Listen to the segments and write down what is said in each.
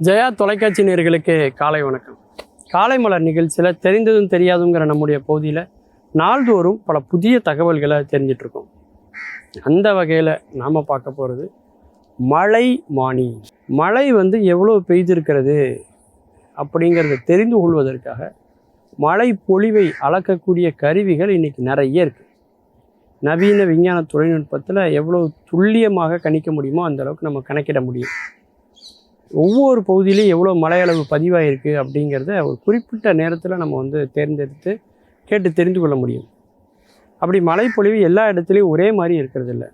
ஜெயா தொலைக்காட்சி நேயர்களுக்கு காலை வணக்கம். காலை மலர் நிகழ்ச்சியில் தெரிந்ததும் தெரியாதுங்கிற நம்முடைய பகுதியில் நாள்தோறும் பல புதிய தகவல்களை தெரிஞ்சிட்ருக்கோம். அந்த வகையில் நாம் பார்க்க போகிறது மழை மானி. மழை எவ்வளோ பெய்திருக்கிறது அப்படிங்கிறத தெரிந்து கொள்வதற்காக மழை பொழிவை அளக்கக்கூடிய கருவிகள் இன்றைக்கி நிறைய இருக்குது. நவீன விஞ்ஞான தொழில்நுட்பத்தில் எவ்வளோ துல்லியமாக கணிக்க முடியுமோ அந்தளவுக்கு நம்ம கணக்கிட முடியும். ஒவ்வொரு பகுதியிலையும் எவ்வளோ மழையளவு பதிவாயிருக்கு அப்படிங்கிறத ஒரு குறிப்பிட்ட நேரத்தில் நம்ம தேர்ந்தெடுத்து கேட்டு தெரிந்து கொள்ள முடியும். அப்படி மழைப்பொழிவு எல்லா இடத்துலையும் ஒரே மாதிரி இருக்கிறதில்ல.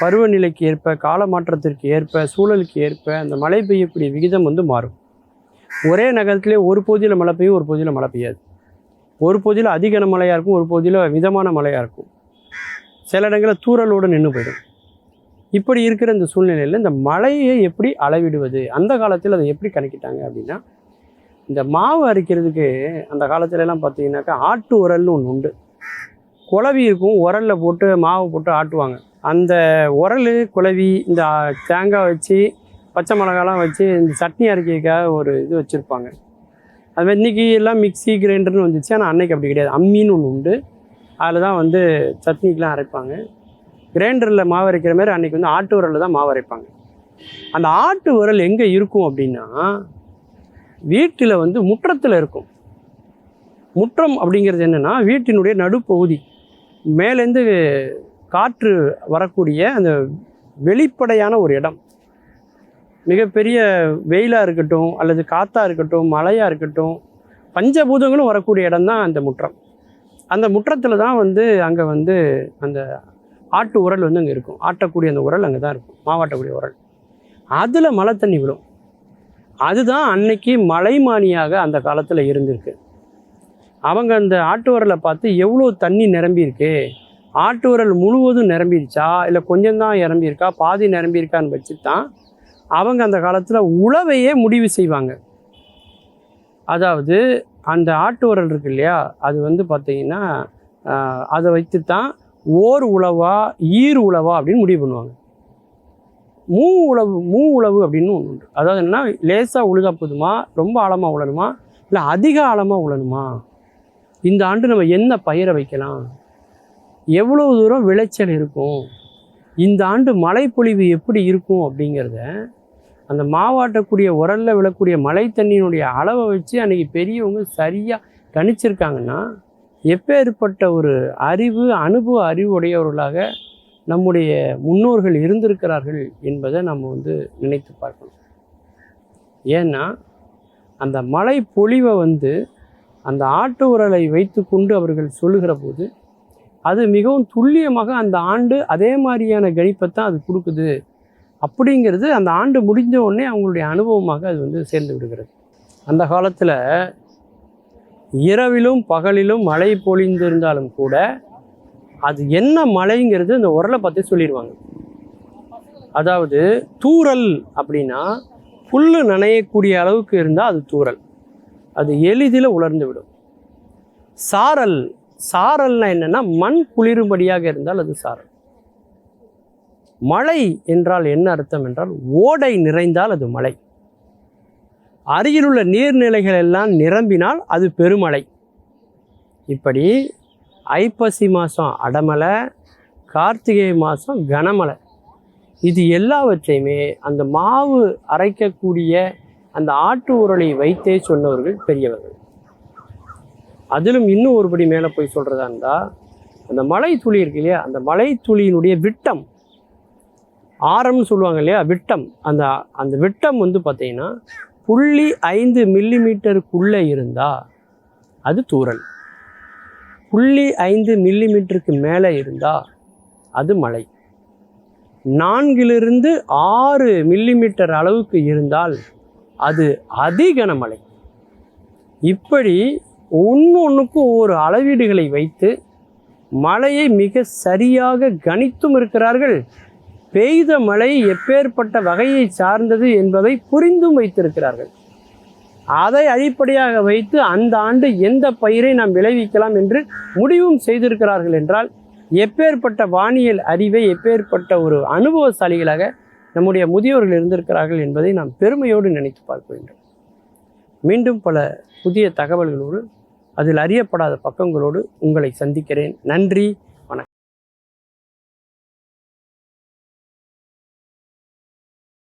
பருவநிலைக்கு ஏற்ப, கால மாற்றத்திற்கு ஏற்ப, சூழலுக்கு ஏற்ப அந்த மழை பெய்யக்கூடிய விகிதம் மாறும். ஒரே நகரத்திலே ஒரு பகுதியில் மழை பெய்யும், ஒரு பகுதியில் மழை பெய்யாது. ஒரு பகுதியில் அதிக மழையாக இருக்கும், ஒரு பகுதியில் மிதமான மழையாக இருக்கும். சில இடங்களில் தூறலோடு நின்று போயிடும். இப்படி இருக்கிற இந்த சூழ்நிலையில் இந்த மழையை எப்படி அளவிடுவது, அந்த காலத்தில் அதை எப்படி கணக்கிட்டாங்க அப்படின்னா, இந்த மாவு அரைக்கிறதுக்கு அந்த காலத்துலலாம் பார்த்தீங்கன்னாக்கா ஆட்டு உரல்னு ஒன்று உண்டு. குழவி இருக்கும், உரலில் போட்டு மாவு போட்டு ஆட்டுவாங்க. அந்த உரல் குழவி இந்த தேங்காய் வச்சு பச்சை மிளகாலாம் வச்சு இந்த சட்னி அரைக்கிறதுக்காக ஒரு இது வச்சுருப்பாங்க. அதுமாதிரி இன்றைக்கி எல்லாம் மிக்சி கிரைண்டர்னு வந்துச்சு. ஆனால் அன்னைக்கு அப்படி கிடையாது. அம்மின்னு ஒன்று உண்டு. அதில் தான் சட்னிக்கெலாம் அரைப்பாங்க. கிரைண்டரில் மாவு அரைக்கிற மாதிரி அன்றைக்கி ஆட்டு உரலில் தான் மாவு அரைப்பாங்க. அந்த ஆட்டு உரல் எங்கே இருக்கும் அப்படின்னா, வீட்டில் முற்றத்தில் இருக்கும். முற்றம் அப்படிங்கிறது என்னென்னா, வீட்டினுடைய நடுப்பகுதி மேலேருந்து காற்று வரக்கூடிய அந்த வெளிப்படையான ஒரு இடம். மிகப்பெரிய வெயிலாக இருக்கட்டும், அல்லது காற்றாக இருக்கட்டும், மழையாக இருக்கட்டும், பஞ்சபூதங்களும் வரக்கூடிய இடம் தான் அந்த முற்றம். அந்த முற்றத்தில் தான் அங்கே அந்த ஆட்டு உரல் அங்கே இருக்கும். ஆட்டக்கூடிய அந்த உரல் அங்கே தான் இருக்கும், மாவாட்டக்கூடிய உரல். அதில் மழை தண்ணி விடும். அதுதான் அன்னைக்கு மலைமானியாக அந்த காலத்தில் இருந்திருக்கு. அவங்க அந்த ஆட்டு உரலை பார்த்து எவ்வளோ தண்ணி நிரம்பியிருக்கு, ஆட்டு உரல் முழுவதும் நிரம்பிருச்சா இல்லை கொஞ்சம்தான் நிரம்பியிருக்கா, பாதி நிரம்பியிருக்கான்னு வச்சு தான் அவங்க அந்த காலத்தில் உழவையே முடிவு செய்வாங்க. அதாவது அந்த ஆட்டு உரல் இருக்கு இல்லையா, அது பார்த்திங்கன்னா அதை வைத்து தான் ஓர் உழவா ஈர் உழவா அப்படின்னு முடிவு பண்ணுவாங்க. மூ உழவு அப்படின்னு ஒன்று உண்டு. அதாவது என்ன, லேசாக உழுதா போதுமா, ரொம்ப ஆழமாக உழணுமா, இல்லை அதிக ஆழமாக உழணுமா, இந்த ஆண்டு நம்ம என்ன பயிரை வைக்கலாம், எவ்வளோ தூரம் விளைச்சல் இருக்கும், இந்த ஆண்டு மழைப்பொழிவு எப்படி இருக்கும் அப்படிங்கிறத அந்த மாவாட்டக்கூடிய உரலில் விழக்கூடிய மழை தண்ணியினுடைய அளவை வச்சு அன்றைக்கி பெரியவங்க சரியாக கணிச்சிருக்காங்கன்னா, எப்பேற்பட்ட ஒரு அனுபவ அறிவு உடையவர்களாக நம்முடைய முன்னோர்கள் இருந்திருக்கிறார்கள் என்பதை நம்ம நினைத்து பார்க்கணும். ஏன்னா அந்த மழை பொழிவை அந்த ஆட்டு உரலை வைத்து கொண்டு அவர்கள் சொல்லுகிற போது அது மிகவும் துல்லியமாக அந்த ஆண்டு அதே மாதிரியான கணிப்பைத்தான் அது கொடுக்குது அப்படிங்கிறது அந்த ஆண்டு முடிஞ்ச உடனே அவங்களுடைய அனுபவமாக அது சேர்ந்து விடுகிறது. அந்த காலத்தில் இரவிலும் பகலிலும் மழை பொழிந்திருந்தாலும் கூட அது என்ன மழைங்கிறது அந்த உரலை பற்றி சொல்லிடுவாங்க. அதாவது தூறல் அப்படின்னா புல் நனையக்கூடிய அளவுக்கு இருந்தால் அது தூறல், அது எளிதில் உலர்ந்து விடும். சாரல்னா என்னென்னா மண் குளிரும்படியாக இருந்தால் அது சாரல். மழை என்றால் என்ன அர்த்தம் என்றால் ஓடை நிறைந்தால் அது மழை. அருகிலுள்ள நீர்நிலைகள் எல்லாம் நிரம்பினால் அது பெருமழை. இப்படி ஐப்பசி மாதம் அடமலை, கார்த்திகை மாதம் கனமழை, இது எல்லாவற்றையுமே அந்த மாவு அரைக்கக்கூடிய அந்த ஆட்டு உரலை வைத்தே சொன்னவர்கள் பெரியவர்கள். அதிலும் இன்னும் ஒருபடி மேலே போய் சொல்கிறதா இருந்தால், அந்த மழை துளி இருக்கு இல்லையா, அந்த மழை துளியினுடைய விட்டம், ஆரம்னு சொல்லுவாங்க இல்லையா, விட்டம், அந்த விட்டம் பார்த்திங்கன்னா 0.5 மில்லிமீட்டருக்குள்ளே இருந்தால் அது தூறல், 0.5 மில்லிமீட்டருக்கு மேலே இருந்தால் அது மழை, 4 to 6 மில்லிமீட்டர் அளவுக்கு இருந்தால் அது அதிகனமழை. இப்படி ஒன்றுக்கும் ஒரு அளவீடுகளை வைத்து மழையை மிக சரியாக கணித்தும் இருக்கிறார்கள். பெய்த மழை எப்பேற்பட்ட வகையை சார்ந்தது என்பதை புரிந்தும் வைத்திருக்கிறார்கள். அதை அடிப்படையாக வைத்து அந்த ஆண்டு எந்த பயிரை நாம் விளைவிக்கலாம் என்று முடிவும் செய்திருக்கிறார்கள் என்றால், எப்பேற்பட்ட வானியல் அறிவை, எப்பேற்பட்ட ஒரு அனுபவசாலிகளாக நம்முடைய முதியோர்கள் இருந்திருக்கிறார்கள் என்பதை நாம் பெருமையோடு நினைத்து பார்க்க வேண்டும். மீண்டும் பல புதிய தகவல்களோடு, அதில் அறியப்படாத பக்கங்களோடு உங்களை சந்திக்கிறேன். நன்றி.